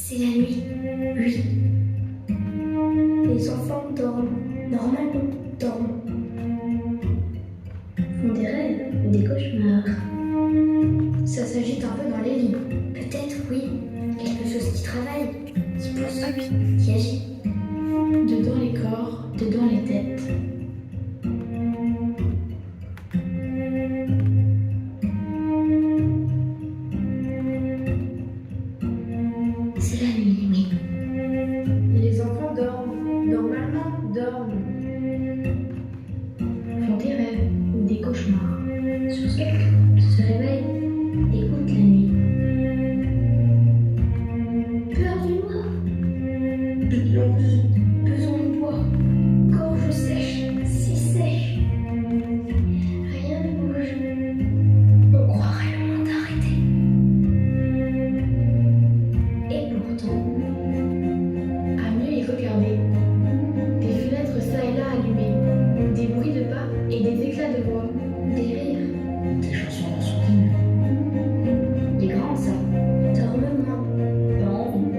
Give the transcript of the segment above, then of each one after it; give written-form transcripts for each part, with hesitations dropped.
C'est la nuit. Oui. Les enfants dorment. Normalement, dorment. Font des rêves ou des cauchemars. Ça s'agite un peu dans les lits. Peut-être, oui. Quelque chose qui travaille, qui pousse, qui agit. Dedans les corps, dedans les têtes. C'est la nuit, oui. Les enfants dorment, normalement dorment. Font des rêves ou des cauchemars. Sur ce se réveille, écoute la nuit. Peur du noir. Besoin de bois. Gorge sèche, si sèche. Rien ne bouge. On croirait le monde arrêté. Et pourtant, À mieux y regarder. Des fenêtres ça et là allumées. Des bruits de pas et des éclats de voix. des rires, Des chansons en sourdine. des grands ça, dorment moins, pas envie,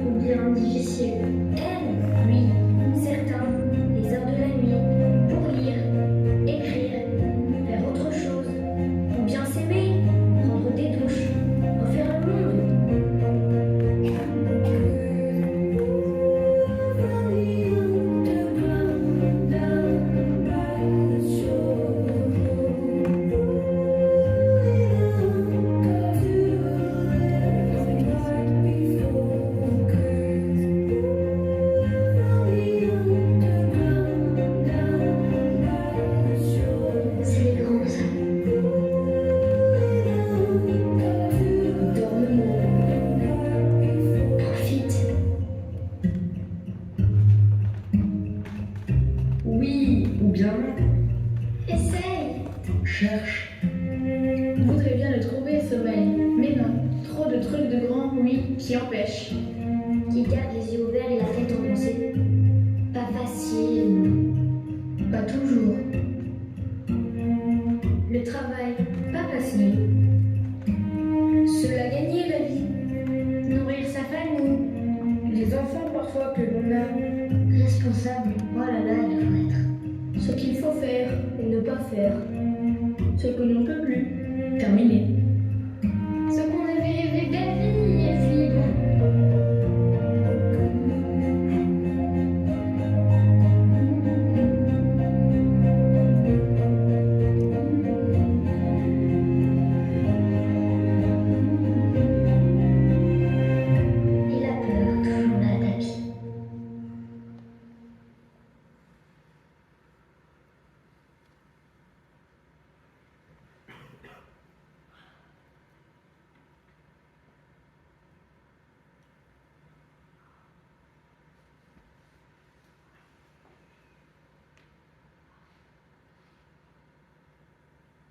ou bien difficile. Elle, lui, certains, les heures de la nuit, pour lire, écrire, faire autre chose, ou bien s'aimer, prendre des douches, refaire le monde. C'est les grands ça. Dorment moins. Profite. Oui, ou bien non. Essaye. Cherche. Voudrait bien le trouver, sommeil. Mais non, trop de trucs de grand oui qui empêchent. Qui garde les yeux ouverts et la tête enfoncée. Pas facile. Pas toujours. Le travail, pas facile. Cela gagner la vie. Nourrir sa famille. Les enfants parfois que l'on a. Responsable. Oh là là, il faut être. Ce qu'il faut faire. Et ne pas faire. Ce que l'on peut plus. Terminé. Ce qu'on avait rêvé belle vie et vivre. Et la peur, toujours dans le tapis.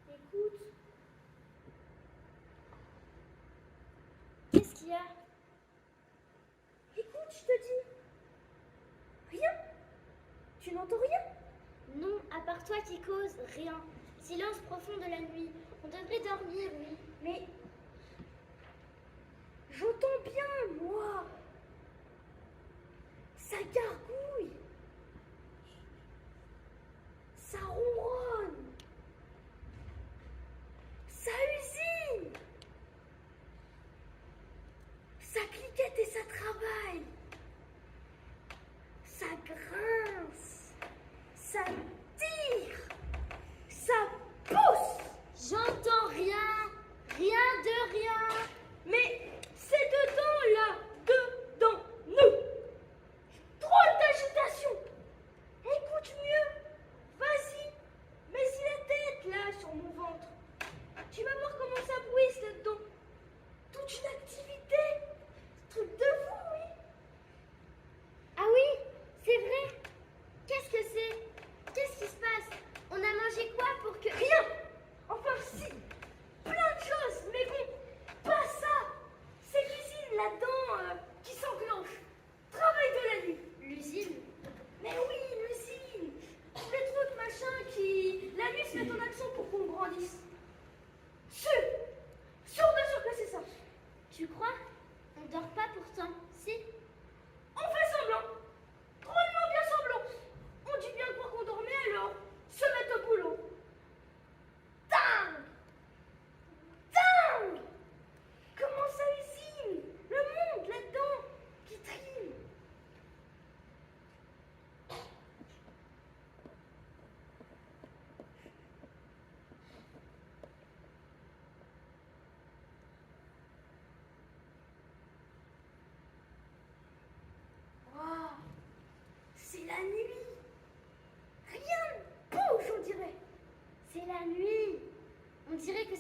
Écoute. Qu'est-ce qu'il y a? Écoute, je te dis. Rien? Tu n'entends rien? Non, à part toi qui cause, rien. Silence profond de la nuit. On devrait dormir, oui. Mais. J'entends bien, moi. Ça gargouille. Ça ronronne. Ça usine. Ça cliquette et ça travaille. Ça grince. Ça tire. Ça pousse. J'entends rien. Rien de rien. Mais c'est dedans là. Dedans nous. Drôle d'agitation. Écoute mieux. Vas-y.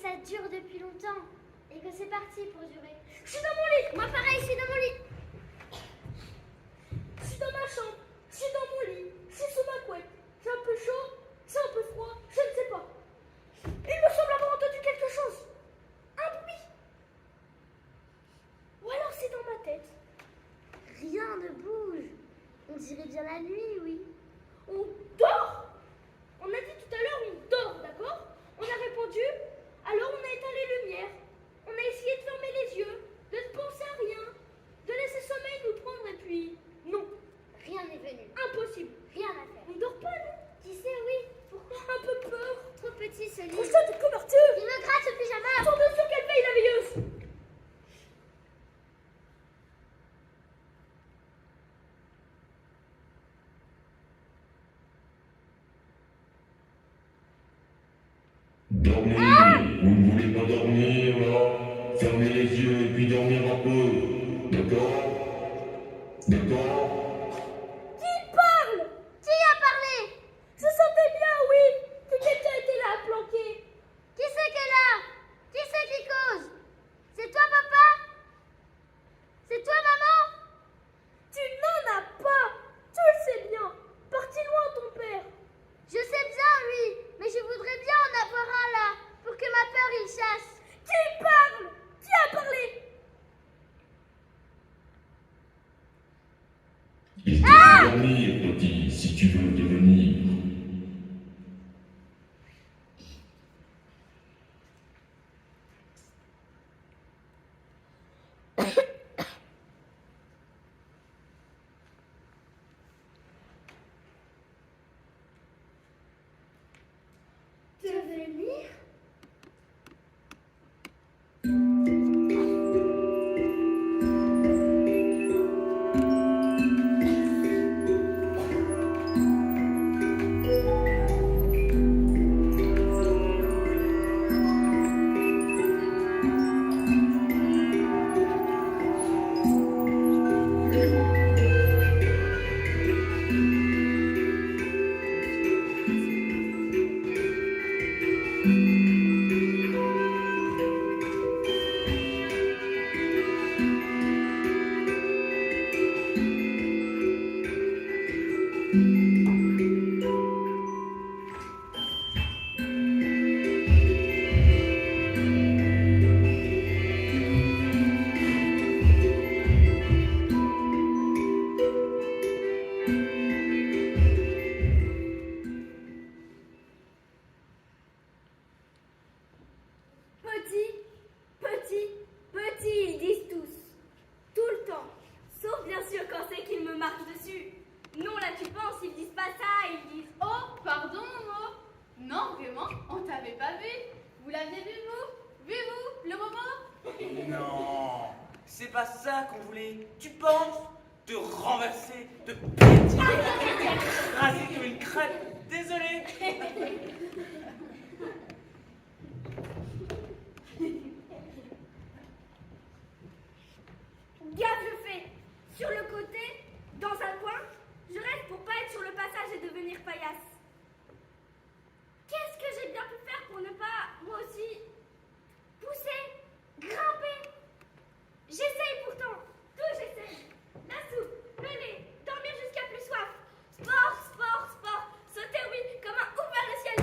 ça dure depuis longtemps et que c'est parti pour durer. Je suis dans mon lit. Moi pareil, je suis dans mon lit. Je suis dans ma chambre. Je suis dans mon lit. Je suis sous ma couette. C'est un peu chaud. C'est un peu froid. Je ne sais pas. Il me semble avoir entendu quelque chose. Un bruit. Ou alors c'est dans ma tête. Rien ne bouge. On dirait bien la nuit, oui. On dort. On a dit tout à l'heure on dort, d'accord? On a répondu, alors on a éteint les lumières. On a essayé de fermer les yeux, de ne penser à rien, de laisser le sommeil nous prendre et puis... Non, Rien n'est venu. impossible. Rien à faire. On dort pas, non? Tu sais, oui. Pourquoi? Un peu peur. Trop petit ce lit. Trouve-toi cette couverture. Il me gratte ce pyjama. Sans dessus qu'elle veille la veilleuse. Dormez, vous ne voulez pas dormir là? Fermez les yeux et puis dormir un peu. D'accord? D'accord? Qui parle? Qui a parlé? Je sentais bien, oui, que quelqu'un était là, planqué. Qui c'est qui est là? Qui c'est qui cause? C'est toi, papa? C'est toi, maman? Tu n'en as pas. Tu le sais bien. Parti loin, ton père. Je sais bien, oui, mais je voudrais bien en avoir un là, pour que ma peur il chasse. Qui parle? Qui a parlé? Il te faut dormir, petit, si tu veux devenir. Devenir? Petit, petit, petit, ils disent tous. Tout le temps. Sauf bien sûr quand c'est qu'ils me marchent dessus. Non, là tu penses, ils disent pas ça, ils disent... Oh, pardon, Momo. Non, vraiment, on t'avait pas vu. Vous l'aviez vu, vous? Vu, vous, le Momo? Non, c'est pas ça qu'on voulait. Tu penses te renverser, te pétiller, raser comme une crêpe. Désolé. Gaffe je fais. Sur le côté, dans un coin, je reste pour pas être sur le passage et devenir paillasse. Qu'est-ce que j'ai bien pu faire pour ne pas, moi aussi, pousser, grimper? J'essaye pourtant, tout j'essaye. La soupe, le lait, dormir jusqu'à plus soif. Sport, sport, sport. Sauter, oui, comme un ouf vers le ciel.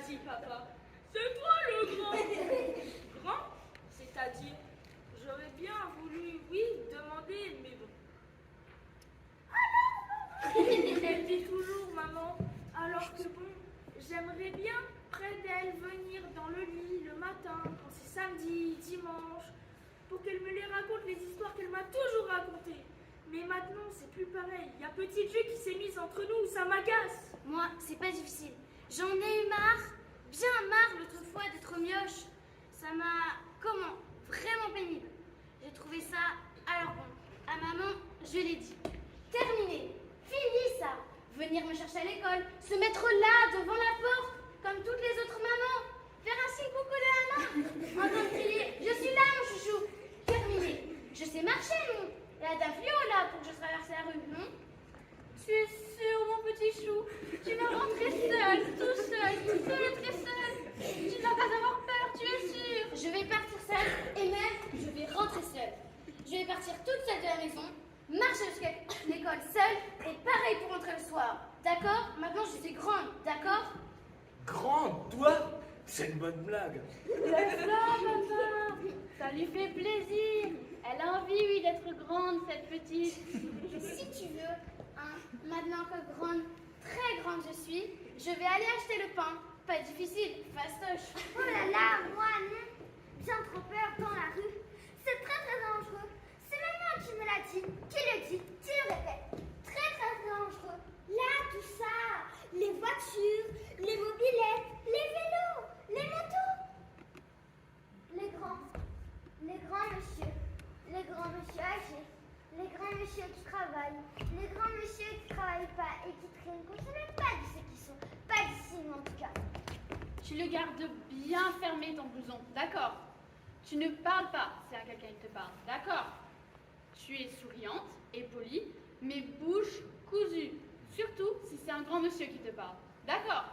dit, papa? C'est toi le grand. Grand? C'est-à-dire, j'aurais bien voulu, oui, demander, mais bon. Elle dit toujours, maman, alors que bon, j'aimerais bien près d'elle venir dans le lit le matin, quand c'est samedi, dimanche, pour qu'elle me les raconte les histoires qu'elle m'a toujours racontées. Mais maintenant, c'est plus pareil. Il y a Petite Vue qui s'est mise entre nous, ça m'agace. Moi, c'est pas difficile. J'en ai eu marre, bien marre l'autre fois d'être mioche. Ça m'a, vraiment pénible. J'ai trouvé ça, alors bon, à maman, je l'ai dit. Terminé, fini ça. Venir me chercher à l'école, se mettre là, devant la porte, comme toutes les autres mamans. Faire un signe coucou de la main. Entendre crier, je suis là mon chouchou. Terminé. Je sais marcher, non? La dame fluo là, pour que je traverse la rue, non? Tu es sûr, mon petit chou? Tu vas rentrer seul, tout seul et très seul. Tu ne vas pas avoir peur, tu es sûr? Je vais partir seule et même je vais rentrer seule. Je vais partir toute seule de la maison, marcher jusqu'à l'école seule et pareil pour rentrer le soir. D'accord? Maintenant je suis grande, d'accord? Grande, toi? C'est une bonne blague. C'est ça, papa. Ça lui fait plaisir. Elle a envie, oui, d'être grande, cette petite. Si tu veux, hein, maintenant que grande, très grande je suis, je vais aller acheter le pain. Pas difficile, fastoche. Oh là là, moi, non. Bien trop peur dans la rue. C'est très très dangereux. C'est maman qui me l'a dit, qui le dit, qui le répète. Très très dangereux. Là, tout ça, les voitures, les mobylettes, les vélos, les motos. Les grands messieurs âgés, les grands messieurs qui travaillent, les grands messieurs qui travaillent pas et qui traînent, qu'on ne sait même pas de ceux qui sont, pas d'ici en tout cas. Tu le gardes bien fermé, ton blouson, d'accord? Tu ne parles pas si à quelqu'un te parle, d'accord? Tu es souriante et polie, mais bouche cousue. Surtout si c'est un grand monsieur qui te parle, d'accord?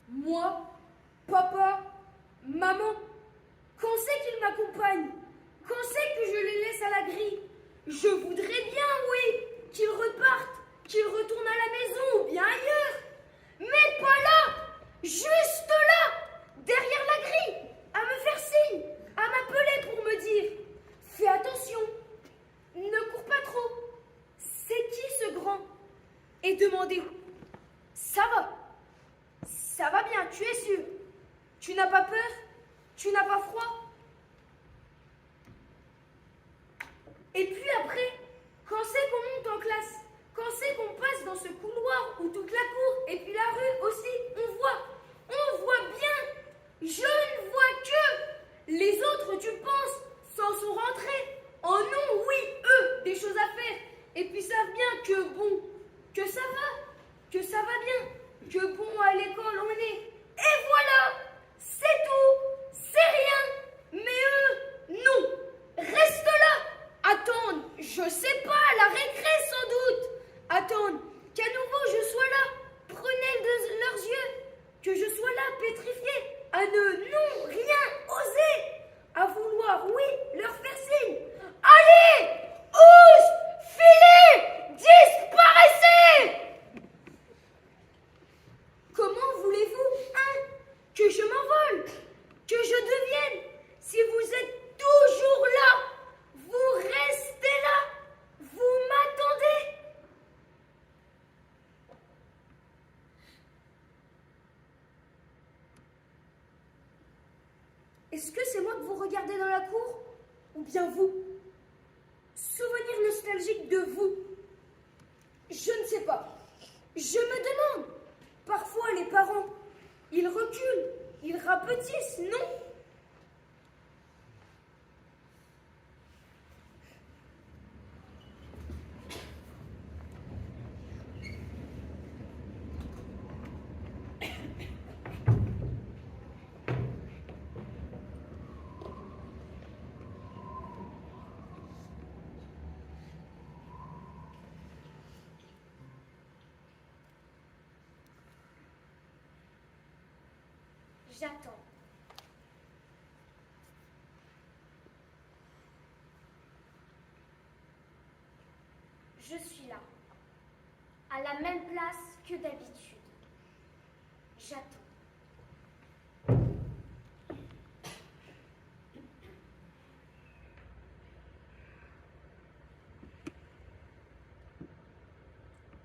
Moi, papa, maman, quand c'est qu'ils m'accompagnent? Quand c'est que je les laisse à la grille? Je voudrais bien, oui, qu'ils repartent, qu'ils retournent à la maison ou bien ailleurs. Mais pas là, juste là, derrière la grille, à me faire signe, à m'appeler pour me dire « Fais attention, ne cours pas trop. C'est qui ce grand ?» Et demander « Ça va bien, tu es sûr? Tu n'as pas peur? Tu n'as pas froid? » Et puis après, quand c'est qu'on monte en classe, quand c'est qu'on passe dans ce couloir ou toute la cour, et puis la rue aussi, on voit bien. Je ne vois que les autres, tu penses, s'en sont rentrés. En ont, oui, eux, des choses à faire. Et puis savent bien que bon, que ça va bien. Que bon, à l'école on est. Et voilà, c'est tout, c'est rien. Mais eux, non. Reste là. Attendent, je sais pas, la récré sans doute. Attendent qu'à nouveau je sois là. Prenez de leurs yeux. Que je sois là, pétrifié. À ne rien oser. À vouloir, oui, leur faire signe. Allez, ous, filez, disparaissez. Comment voulez-vous, hein, que je m'envole, que je devienne, si vous êtes toujours là, vous restez là, vous m'attendez? Est-ce que c'est moi que vous regardez dans la cour, ou bien vous? Souvenir nostalgique de vous? Je ne sais pas. Je me demande. Parfois, les parents, ils reculent, ils rapetissent, non? J'attends. Je suis là, à la même place que d'habitude. J'attends.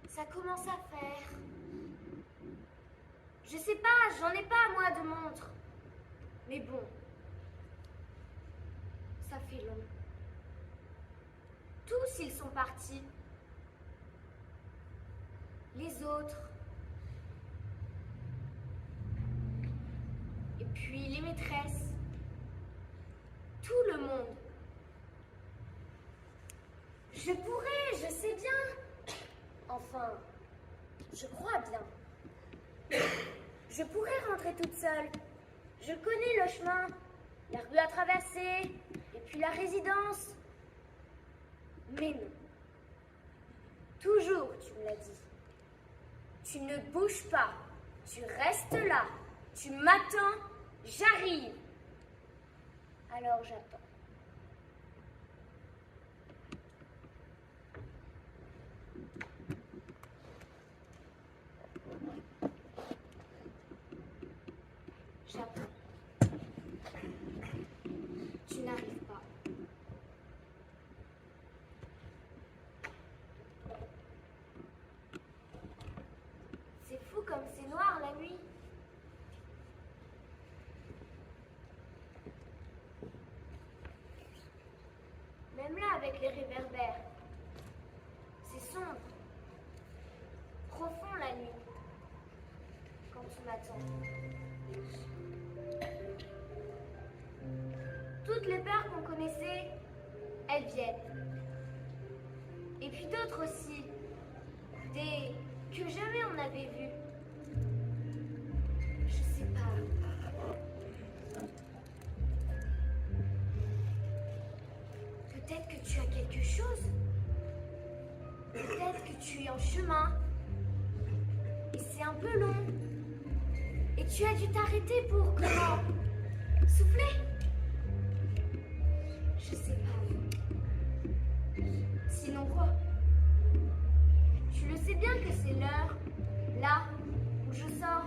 Ça commence à faire. Je sais pas, j'en ai pas moi de montre. Mais bon, ça fait long. Tous ils sont partis. Les autres. Et puis les maîtresses. Tout le monde. Je pourrais, je sais bien. Enfin, je crois bien. Je pourrais rentrer toute seule. Je connais le chemin, la rue à traverser, et puis la résidence. Mais non. Toujours, tu me l'as dit. Tu ne bouges pas. Tu restes là. Tu m'attends. J'arrive. Alors j'attends. J'attends. Tu n'arrives pas. C'est fou comme c'est noir la nuit. Même là avec les réverbères. C'est sombre. Profond la nuit. Quand tu m'attends. Toutes les peurs qu'on connaissait, elles viennent. Et puis d'autres aussi, des que jamais on n'avait vues. Je sais pas. Peut-être que tu as quelque chose. Peut-être que tu es en chemin. Et c'est un peu long. Et tu as dû t'arrêter pour comment? Souffler? Je sais pas. Sinon quoi? Tu le sais bien que c'est l'heure, là où je sors.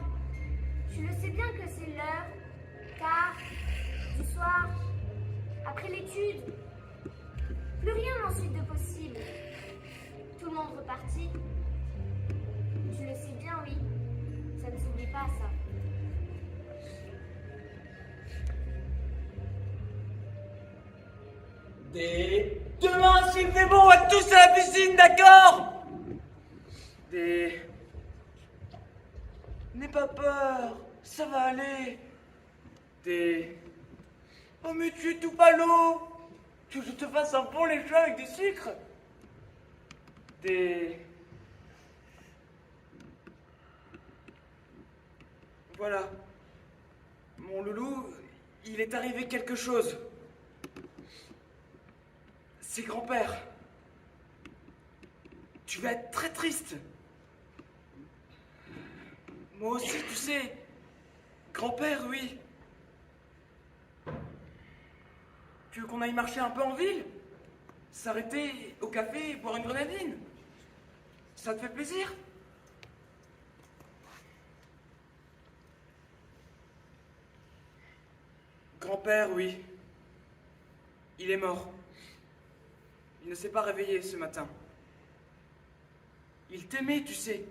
Tu le sais bien que c'est l'heure, tard, du soir, après l'étude. Plus rien ensuite de possible. Tout le monde reparti. Tu le sais bien, oui. Ça ne s'oublie pas, ça. Demain, s'il fait bon, on va tous à la piscine, d'accord? N'aie pas peur, ça va aller. Oh mais tu es tout palo. Tu veux que je te fasse un bon lait chaud avec du sucre? Voilà. Mon loulou, il est arrivé quelque chose. C'est grand-père. Tu vas être très triste. Moi aussi, tu sais. Grand-père, oui. Tu veux qu'on aille marcher un peu en ville? S'arrêter au café et boire une grenadine? Ça te fait plaisir? Grand-père, oui. Il est mort. Il ne s'est pas réveillé ce matin. Il t'aimait, tu sais.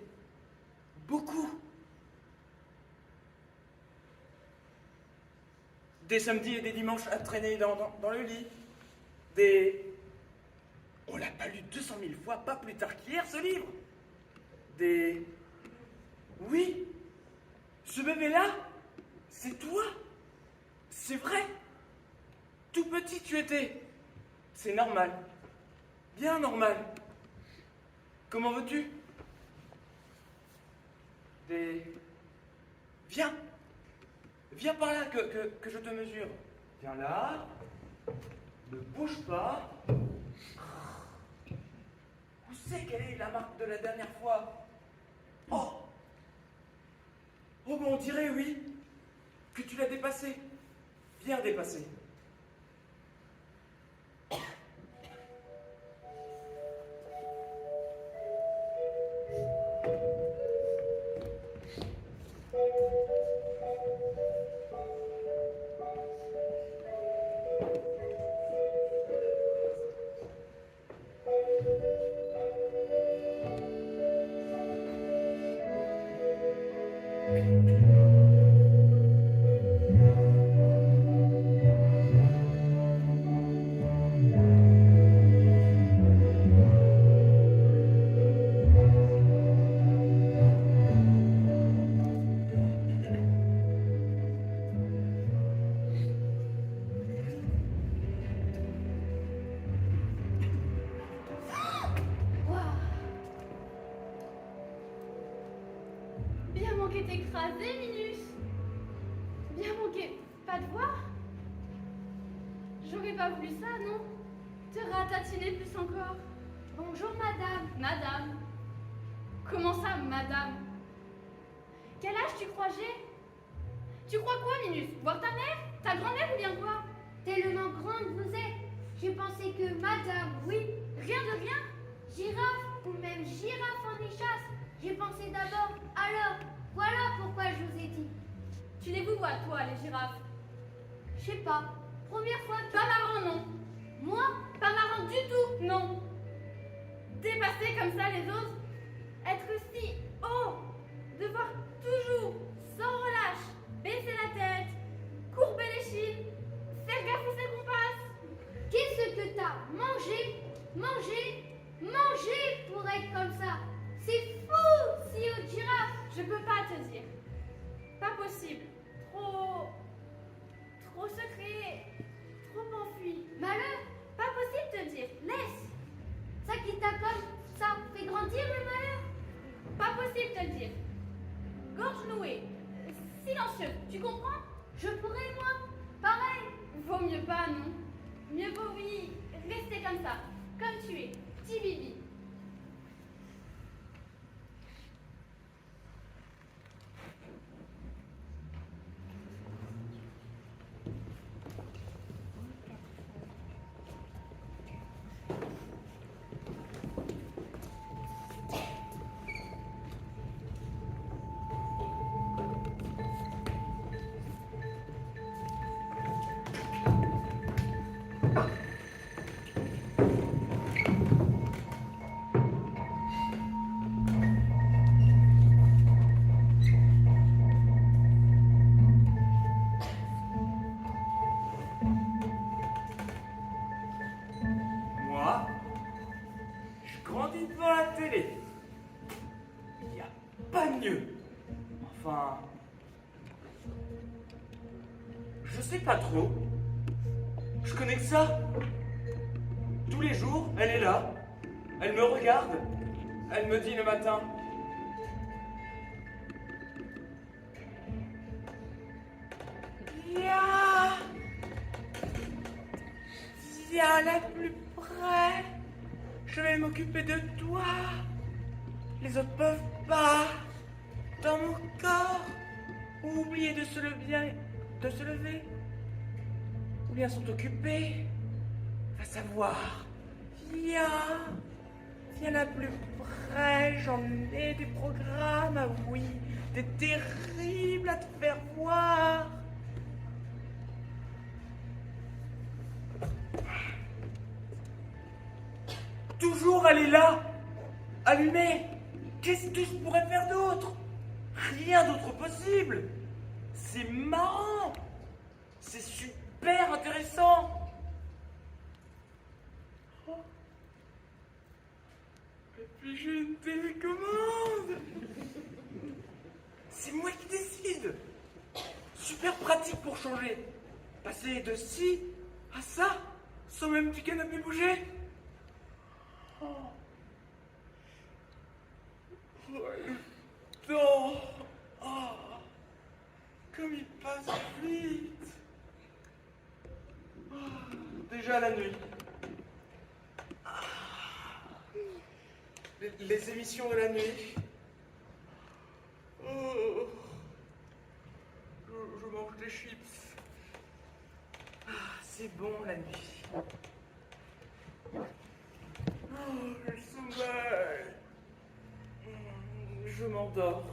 Beaucoup. Des samedis et des dimanches à traîner dans le lit. On l'a pas lu 200 000 fois, pas plus tard qu'hier, ce livre. Oui. Ce bébé-là, c'est toi. C'est vrai. Tout petit tu étais. C'est normal. Bien normal. Comment veux-tu? Viens. Viens par là que je te mesure. Viens là. Ne bouge pas. Où c'est quelle est la marque de la dernière fois? Oh, ben on dirait oui. que tu l'as dépassé. Bien dépassé. Bien manqué t'écraser, Minus. Bien manqué pas de voir. J'aurais pas voulu ça, non? Te ratatiner plus encore. Bonjour, madame. Madame. Comment ça, madame? Quel âge tu crois j'ai? Tu crois quoi, Minus? Voir ta mère? Ta grand-mère ou bien quoi? Tellement grande vous êtes. J'ai pensé que madame, oui, Rien de rien? girafe ou même girafe en échasse. J'ai pensé d'abord, alors, voilà pourquoi je vous ai dit. Tu les vous vois, toi, les girafes? Je sais pas, première fois que... Pas marrant, non. Moi, Pas marrant du tout, non. Dépasser comme ça les autres, être si haut, devoir toujours, sans relâche, baisser la tête, courber les chines, faire gaffe où c'est qu'on passe. qu'est-ce que t'as mangé, mangé pour être comme ça? C'est fou, si haute girafe. Je peux pas te dire. Pas possible. Trop secret, trop enfui. Malheur, Pas possible de te dire. Laisse. ça qui t'a comme ça fait grandir le malheur. Pas possible de te dire. Gorge nouée, silencieux. Tu comprends? Je pourrais, moi, pareil. Vaut mieux pas, non? Mieux vaut, oui, rester comme ça, comme tu es, petit bibi. Moi, je grandis devant la télé. Il n'y a pas mieux. Enfin, je sais pas trop. Je connais que ça. Tous les jours, elle est là. Elle me regarde. Elle me dit le matin. Viens. Viens la plus près. Je vais m'occuper de toi. Les autres peuvent pas. Dans mon corps. Ou oublier de se lever. Ou bien sont occupés. Va savoir. Viens. Viens la plus près. J'en ai des programmes, ah oui. Des terribles à te faire voir. Toujours elle est là, allumée. Qu'est-ce que je pourrais faire d'autre? Rien d'autre possible. C'est marrant. C'est super intéressant. Oh. Et puis j'ai une télécommande. C'est moi qui décide. Super pratique pour changer. Passer de ci à ça, sans même petit canapé bouger. Oh. Oh, le temps. Oh. Comme il passe vite. Oh. Déjà la nuit. Ah. Les émissions de la nuit. Oh. Je mange les chips. Ah, c'est bon la nuit. Oh, le sommeil. Je m'endors.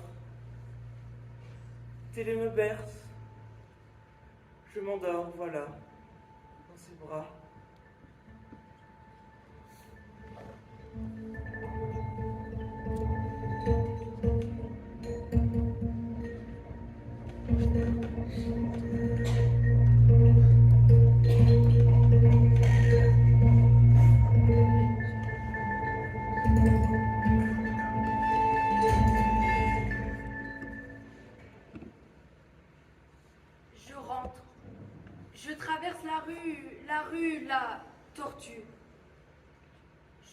Télé me berce. Je m'endors, voilà, dans ses bras. Je rentre. Je traverse la rue, la tortue.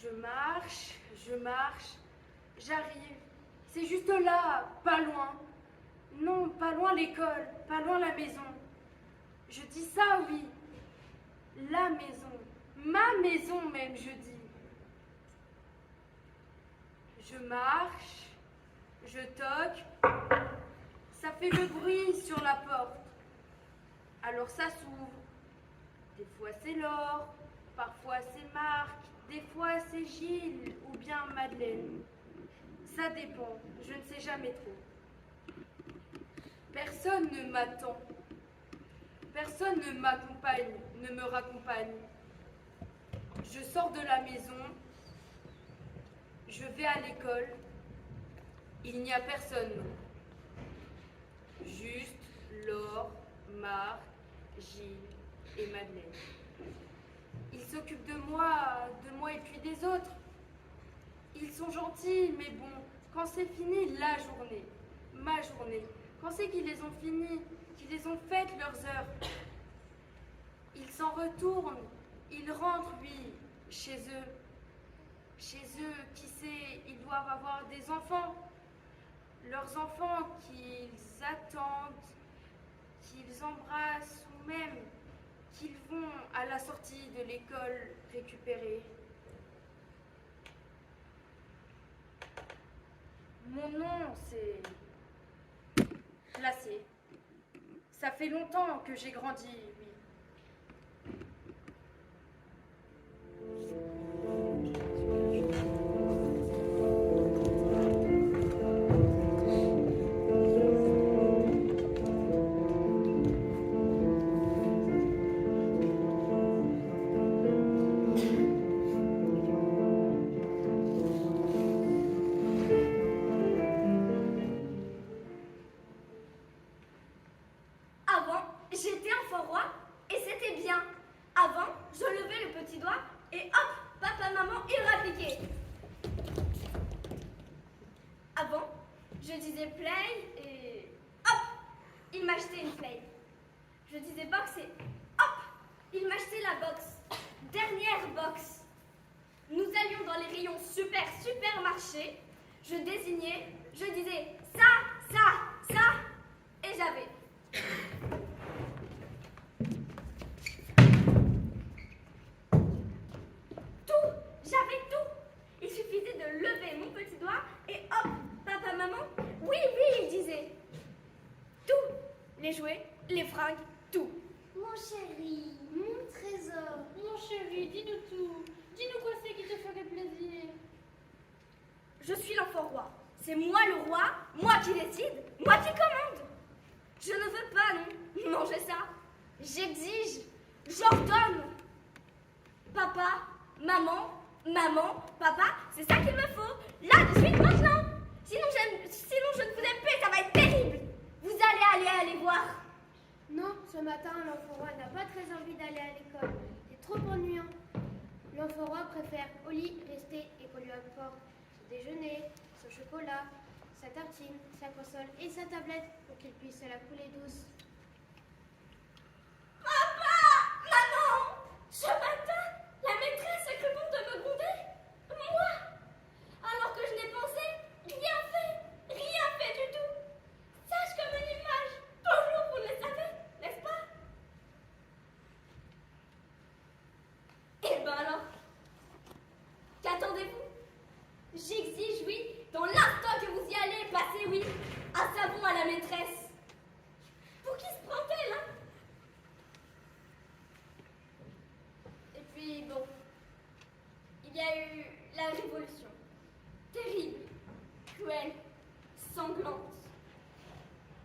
Je marche, j'arrive. C'est juste là, pas loin. Non, pas loin l'école, pas loin la maison. Je dis ça, oui. La maison, ma maison même, je dis. Je marche, je toque. Ça fait le bruit sur la porte. Alors ça s'ouvre. Des fois c'est Laure, parfois c'est Marc, des fois c'est Gilles ou bien Madeleine. Ça dépend, je ne sais jamais trop. Personne ne m'attend. Personne ne m'accompagne, ne me raccompagne. Je sors de la maison, je vais à l'école. Il n'y a personne. Juste Laure, Marc, Gilles et Madeleine. Ils s'occupent de moi et puis des autres. Ils sont gentils, mais bon, quand c'est fini la journée, ma journée, quand c'est qu'ils les ont finis, qu'ils les ont faites leurs heures, ils s'en retournent, ils rentrent, oui, chez eux. Chez eux, qui sait, ils doivent avoir des enfants. Leurs enfants qu'ils attendent, qu'ils embrassent ou même qu'ils vont à la sortie de l'école récupérer. Mon nom, c'est Glacé. Ça fait longtemps que j'ai grandi, oui. Avant, j'étais un faux roi et c'était bien. Avant, je levais le petit doigt et hop, papa, maman, ils rappliquaient. Avant, je disais play et hop, ils m'achetaient une play. Je disais box et hop, ils m'achetaient la box. Dernière box. Nous allions dans les rayons supermarché. Je désignais, je disais ça, et j'avais. Tout, j'avais tout. Il suffisait de lever mon petit doigt et hop, papa, maman, oui, ils disaient. Tout, les jouets, les fringues, tout. Mon chéri, mon trésor. Mon chéri, dis-nous tout. Dis-nous quoi c'est qui te ferait plaisir. Je suis l'enfant roi. C'est moi le roi, moi qui décide, moi qui commande. Je ne veux pas, non, manger ça. J'exige, j'ordonne. Papa, maman, papa, c'est ça qu'il me faut. Là, de suite, maintenant. Sinon, je ne vous aime plus et ça va être terrible. Vous allez aller voir. Non, ce matin, l'enfant roi n'a pas très envie d'aller à l'école. C'est trop ennuyant. L'enfant roi préfère au lit rester et qu'on lui apporte son déjeuner, son chocolat, sa tartine, sa console et sa tablette pour qu'il puisse se la couler douce. Papa, maman, ce matin, la maîtresse a cru bon de me gronder. Moi, alors que je n'ai pensé rien fait du tout. Sage comme une image, toujours vous le savez, n'est-ce pas? Eh ben alors, qu'attendez-vous? J'exige, oui, dans l'instant que vous y allez passer, oui, un savon à la maîtresse. Pour qui se prend-elle, hein?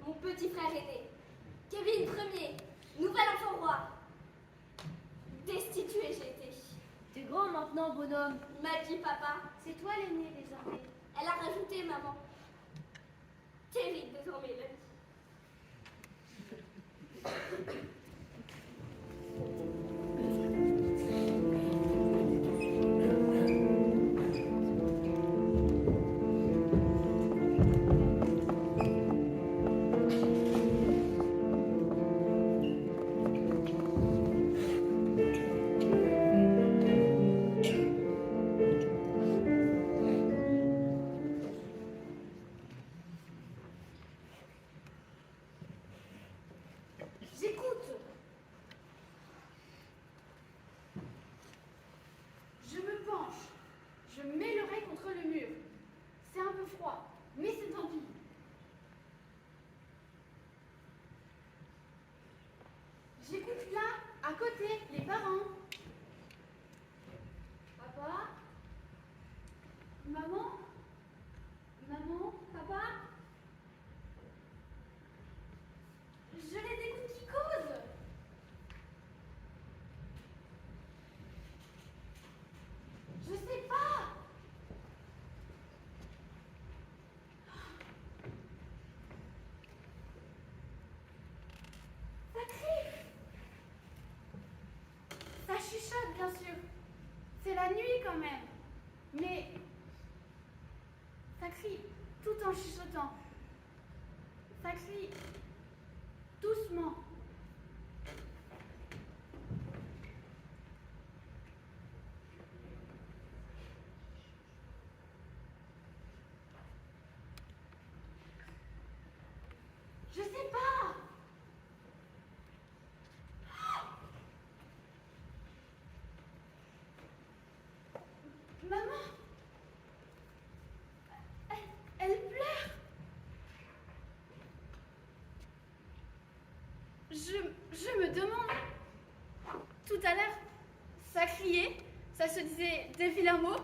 mon petit frère aîné. Kevin Ier, nouvel enfant roi. Destitué j'ai été. T'es grand maintenant, bonhomme. M'a dit papa. C'est toi l'aîné désormais. Elle a rajouté maman. Kevin désormais l'a dit. Je me penche. Je mets l'oreille contre le mur. C'est un peu froid, mais c'est tant pis. J'écoute là, à côté, les parents. Papa? Maman? Maman? Papa? Je les écoute qui causent. Je sais pas. Ça crie. Ça chuchote, bien sûr. C'est la nuit quand même. Mais ça crie tout en chuchotant. Ça crie doucement. Je sais pas. Maman. Elle pleure. Je me demande. Tout à l'heure, ça criait, ça se disait des vilains mots,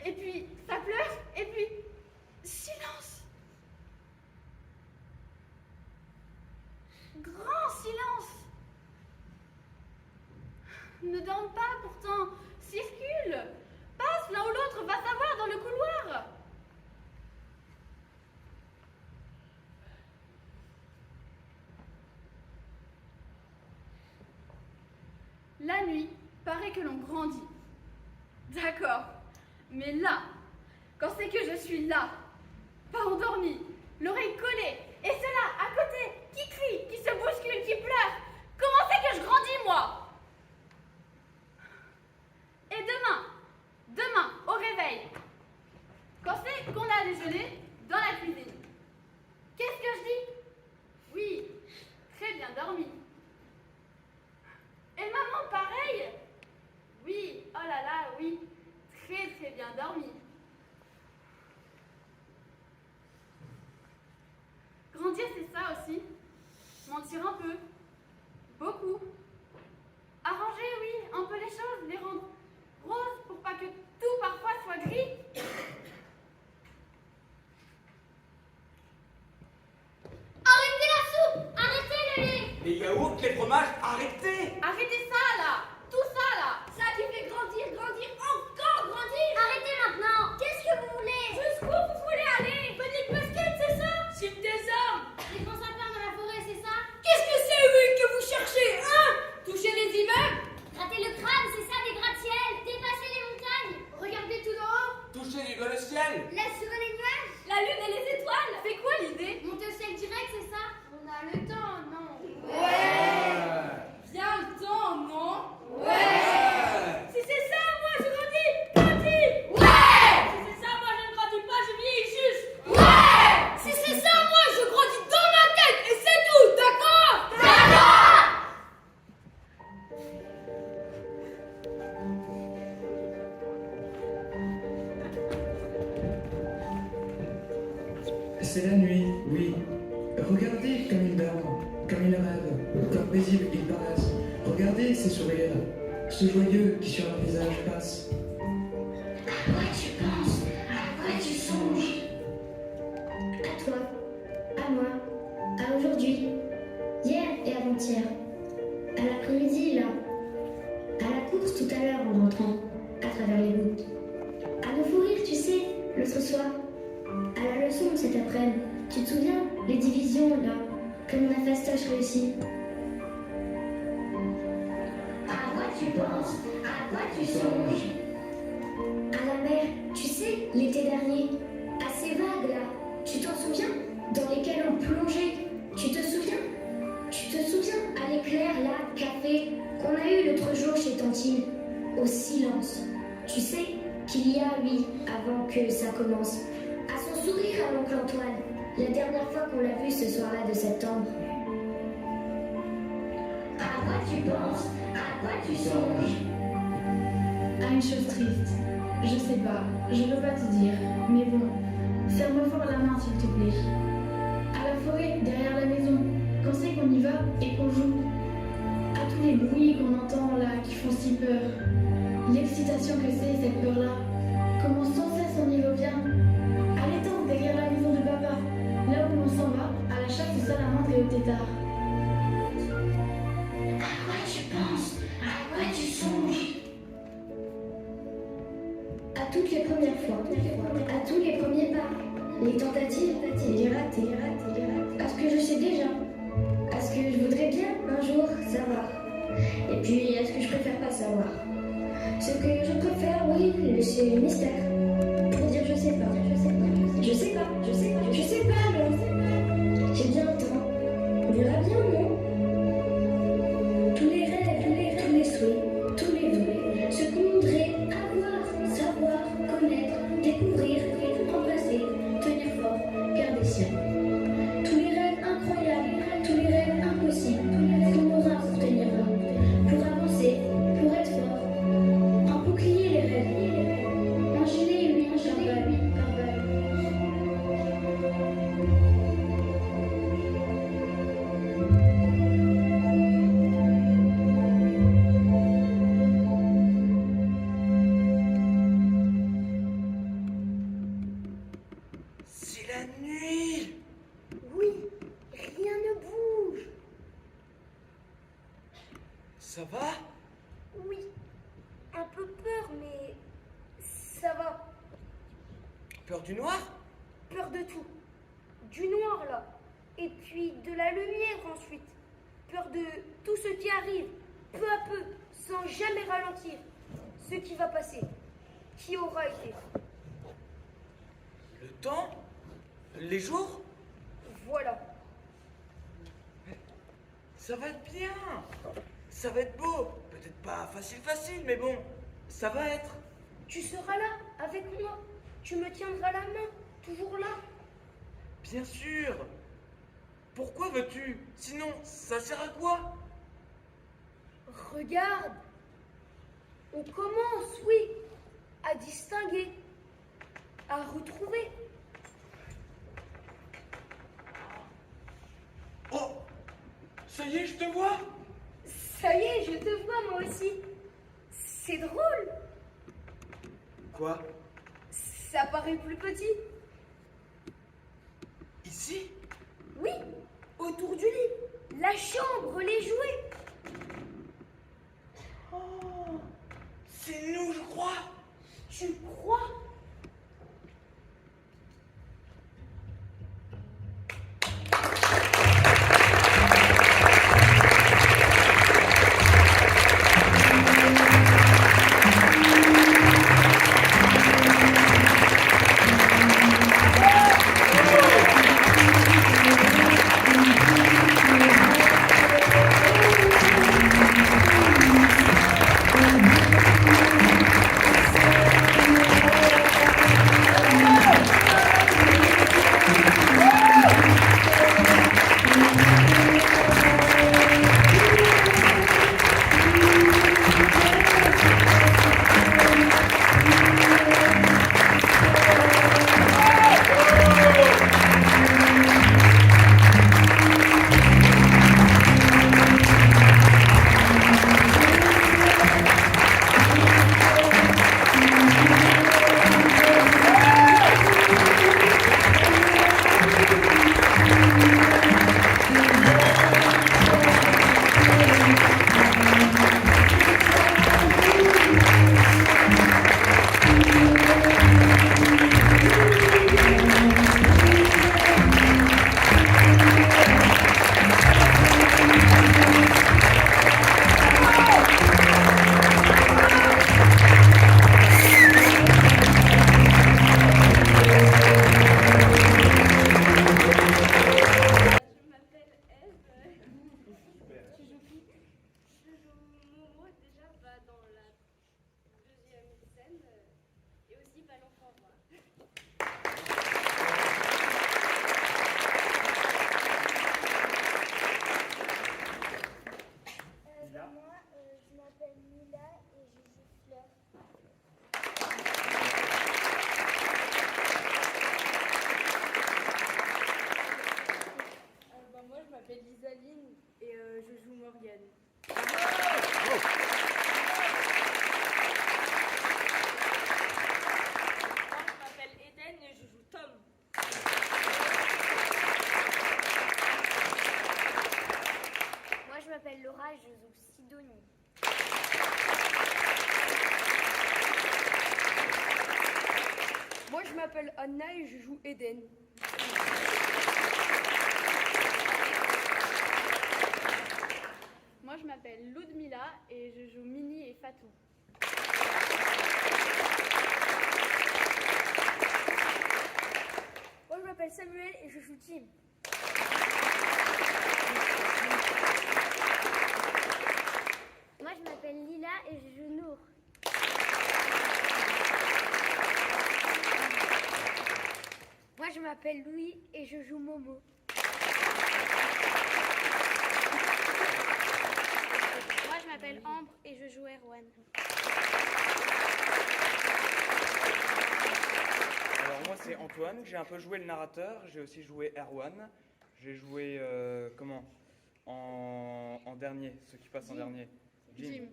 et puis ça pleure, et puis silence. Grand silence. Ne dorme pas pourtant, circule. Passe l'un ou l'autre, va savoir dans le couloir. La nuit, paraît que l'on grandit. D'accord. Mais là, quand c'est que je suis là, pas endormie, l'oreille collée, et cela à côté, qui crie, qui se bouscule, qui pleure, comment c'est que je grandis, moi? Et demain, au réveil, quand c'est qu'on a déjeuné dans la cuisine, qu'est-ce que je dis? Oui, très bien dormi. Et maman, pareil. Oui, oh là là, oui, très très bien dormi. Grandir, c'est ça aussi. Mentir un peu. Beaucoup. Arranger, oui, un peu les choses, les rendre roses pour pas que tout parfois soit gris. Arrêtez la soupe! Arrêtez le lait! Les yaourts, les fromages, arrêtez! Arrêtez ça là, tout ça là. Ça qui fait grandir, encore grandir! Arrêtez maintenant! Qu'est-ce que vous voulez? Jusqu'où vous voulez aller? Petite basket, c'est ça? Cible des armes. Les grands sapins dans la forêt, c'est ça? Qu'est-ce que c'est, oui, que vous cherchez, hein? Toucher les immeubles? Gratter le crâne, c'est ça des gratte-ciel! Dépasser les montagnes! Regarder tout d'en haut! Touchez le ciel! Là sur les nuages! La lune et les étoiles. C'est quoi l'idée? Monter au ciel direct, c'est ça? On a le temps, non? Bien le temps, non? Ouais! Si c'est ça, moi je grandis, grandis! Ouais! Si c'est ça, moi je ne grandis pas, je vieillis juste! Ouais! Si c'est ça, moi je grandis dans ma tête et c'est tout, d'accord? C'est la nuit, oui. Regardez comme il dort, comme il rêve, comme paisible il paraisse. Regardez ces sourires, ce joyeux qui sur leur visage passe. À quoi tu penses? À quoi tu songes? À toi, à moi, à aujourd'hui, hier et avant-hier, à l'après-midi là, à la course tout à l'heure en rentrant, à travers les gouttes, à nos fous rires, tu sais, l'autre soir, à la leçon cet après-midi, tu te souviens, les divisions là, comme on a fastoche réussi. À quoi tu penses? À quoi tu songes? À la mer, tu sais, l'été dernier, à ces vagues là, tu t'en souviens? Dans lesquelles on plongeait, tu te souviens? Tu te souviens à l'éclair là, café, qu'on a eu l'autre jour chez Tantine, au silence. Tu sais qu'il y a, oui, avant que ça commence, à son sourire à l'oncle Antoine, la dernière fois qu'on l'a vu ce soir-là de septembre. À quoi tu penses? À quoi tu songes? À une chose triste. Je sais pas, je peux pas te dire, mais bon, ferme fort la main s'il te plaît. À la forêt, derrière la maison, quand c'est qu'on y va et qu'on joue. À tous les bruits qu'on entend là qui font si peur. L'excitation que c'est cette peur-là. Comment sans cesse on y revient. À l'étang derrière la maison de papa, là où on s'en va, à la chasse aux salamandres et aux têtards. À quoi tu penses? À quoi tu songes? À toutes les premières fois, à tous les premiers pas, les tentatives, les ratés, à ce que je sais déjà, à ce que je voudrais bien un jour savoir, et puis à ce que je préfère pas savoir. Ce que je préfère, oui, laisser le mystère, pour dire je sais pas, je sais pas, non, j'ai bien le temps, on verra bien, non? Tous les rêves, tous les souhaits, tous les vœux, ce qu'on voudrait avoir, savoir, connaître, découvrir, embrasser, tenir fort, garder sien. Tous les rêves incroyables, tous les rêves impossibles, qu'on aura pour tenir bon, pour avancer, pour être fort, un bouclier les rêves, un gilet lui, par balle. C'est la nuit. Oui, rien ne bouge. Ça va? Oui, un peu peur, mais ça va. Peur du noir? Peur de tout. Du noir là. Et puis de la lumière ensuite. Peur de tout ce qui arrive, peu à peu, sans jamais ralentir. Ce qui va passer, qui aura été. Le temps? Les jours? Voilà. Ça va être bien. Ça va être beau. Peut-être pas facile, mais bon, ça va être. Tu seras là, avec moi. Tu me tiendras la main, toujours là. Bien sûr. Pourquoi veux-tu? Sinon, ça sert à quoi? Regarde. On commence, oui, à distinguer, à retrouver. Oh! Ça y est, je te vois! Ça y est, je te vois moi aussi. C'est drôle. Quoi? Ça paraît plus petit. Ici? Oui, autour du lit. La chambre, les jouets. Oh! C'est nous, je crois! Tu crois? Morgane. Moi, je m'appelle Eden et je joue Tom. Moi, je m'appelle Laura et je joue Sidonie. Moi, je m'appelle Anna et je joue Eden. Moi, je m'appelle Ludmila et je joue Minnie et Fatou. Moi, je m'appelle Samuel et je joue Tim. Moi, je m'appelle Lila et je joue Nour. Moi, je m'appelle Louis et je joue Momo. Moi, je m'appelle Ambre et je joue Erwan. Alors moi c'est Antoine, j'ai un peu joué le narrateur, j'ai aussi joué Erwan, j'ai joué en dernier, ceux qui passent en dernier. Jim.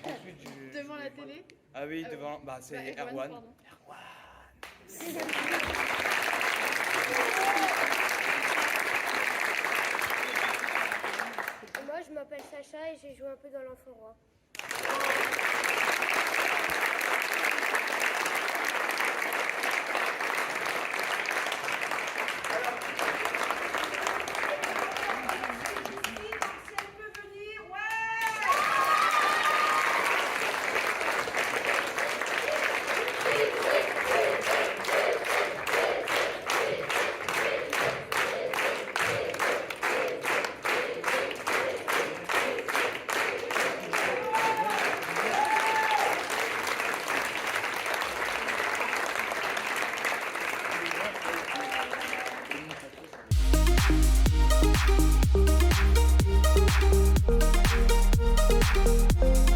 Ensuite Devant la télé. Ah oui, devant, c'est Erwan. Pardon. Moi, je m'appelle Sacha et j'ai joué un peu dans l'Enfant Roi. Thank you.